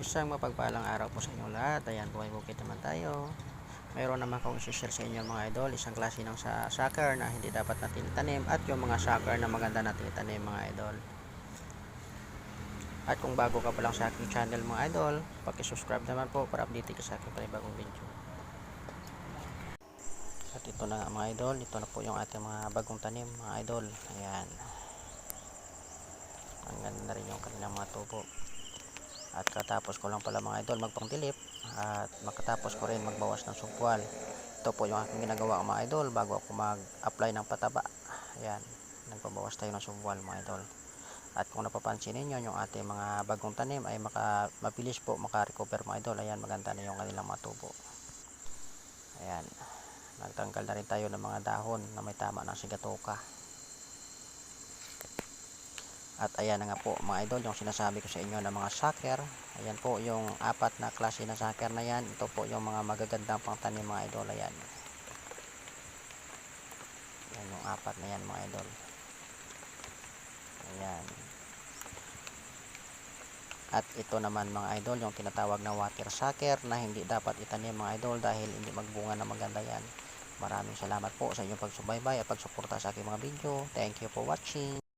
Isang mapagpalang araw po sa inyong lahat. Ayan po, may bukid naman tayo. Mayroon naman akong i-share sa inyo mga idol, isang klase ng sucker na hindi dapat natin itanim at yung mga sucker na maganda natin itanim mga idol. At kung bago ka pa lang sa aking channel mga idol, paki-subscribe naman po para update ka sa aking panibagong video. At ito na nga mga idol, ito na po yung ating mga bagong tanim mga idol. Ayan. Ang ganda na rin yung kanilang mga tubo. At katapos ko lang pala mga idol magpangdilip at makatapos ko rin magbawas ng sumpual. Ito po yung aking ginagawa mga idol bago ako mag-apply ng pataba. Ayan, nagbabawas tayo ng sumpual mga idol. At kung napapansin niyo yung ating mga bagong tanim ay mabilis po maka-recover mga idol. Ayan, maganda na yung kanilang mga tubo. Ayan, nagtanggal na rin tayo ng mga dahon na may tama ng sigatoka. At ayan na nga po mga idol yung sinasabi ko sa inyo na mga sucker. Ayan po yung apat na klase na sucker na yan. Ito po yung mga magagandang pangtanim mga idol. Ayan. Ayan yung apat na yan mga idol. Ayan. At ito naman mga idol yung tinatawag na water sucker na hindi dapat itanim mga idol dahil hindi magbunga na maganda yan. Maraming salamat po sa inyong pagsubaybay at pagsuporta sa aking mga video. Thank you for watching.